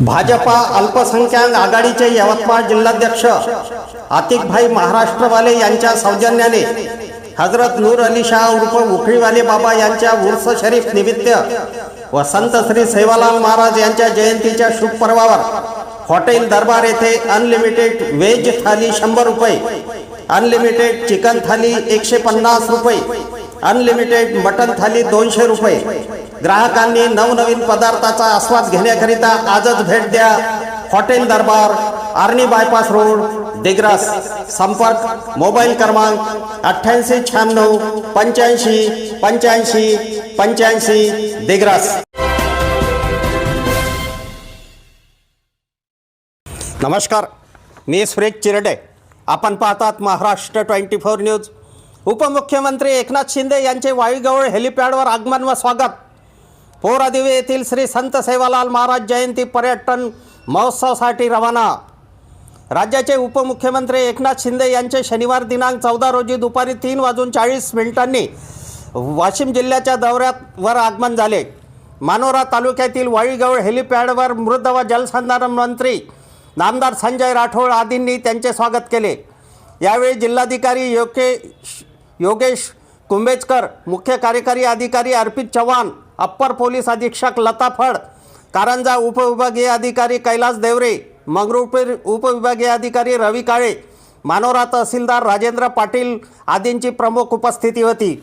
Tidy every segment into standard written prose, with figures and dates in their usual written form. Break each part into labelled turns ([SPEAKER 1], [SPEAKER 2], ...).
[SPEAKER 1] भाजपा अल्पसंख्याक आघाडीचे यवतमाळ जिल्हाध्यक्ष आतिकभाई महाराष्ट्रवाले यांच्या सौजन्याने हजरत नूर अली शाह उर्फ उखळीवाले बाबा यांच्या उर्स शरीफ निमित्त व संत श्री सेवालाल महाराज यांच्या जयंतीच्या शुभ पर्वावर हॉटेल दरबार येथे अनलिमिटेड व्हेज थाली 100 रुपये, अनलिमिटेड चिकन थाली 150 रुपये, अनलिमिटेड मटन थाली 200 रुपये। ग्राहकांनी नवनवीन पदार्थाचा आस्वाद घेण्याकरिता आजच भेट द्या। हॉटेल दरबार, आर्णी बायपास रोड, दिग्रस। संपर्क मोबाईल क्रमांक 8896 85 85 85 दिग्रस। नमस्कार, मी सुरेश चिरडे। आपण पाहतात महाराष्ट्र 24 न्यूज। उपमुख्यमंत्री एकनाथ शिंदे यांचे वाईगवळ हेलिपॅडवर आगमन व स्वागत। पोरादिवे येथील श्री संत सेवालाल महाराज जयंती पर्यटन महोत्सवासाठी रवाना। राज्याचे उपमुख्यमंत्री एकनाथ शिंदे यांचे शनिवार दिनांक 14 रोजी दुपारी 3:40 वाशिम जिल्ह्याच्या दौऱ्यावर आगमन झाले। मानोरा तालुक्यातील वाईगवळ हेलिपॅडवर मृद व जलसंधारण मंत्री नामदार संजय राठोड आदींनी त्यांचे स्वागत केले। यावेळी जिल्हाधिकारी योगेश कुंभेजकर, मुख्य कार्यकारी अधिकारी अर्पित चव्हाण, अप्पर पोलीस अधीक्षक लता फड, कारंजा उपविभागीय अधिकारी कैलास देवरे, मंगरुळपीर उपविभागीय अधिकारी रवी काळे, मानोरा तहसीलदार राजेंद्र पाटील आदींची प्रमुख उपस्थिती होती।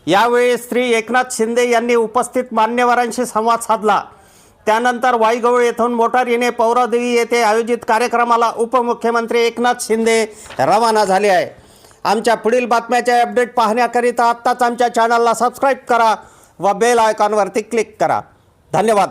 [SPEAKER 1] यावेळी श्री एकनाथ शिंदे यांनी उपस्थित मान्यवरांशी संवाद साधला। त्यानंतर वाईगवळ येथून मोटारीने पौरादेवी येथे आयोजित कार्यक्रमाला उपमुख्यमंत्री एकनाथ शिंदे रवाना झाले आहे। आमच्या पुढील बातम्याचे अपडेट पाहण्याकरिता आत्ताच आमच्या चॅनलला सबस्क्राईब करा व बेल आयकॉनवरती क्लिक करा। धन्यवाद।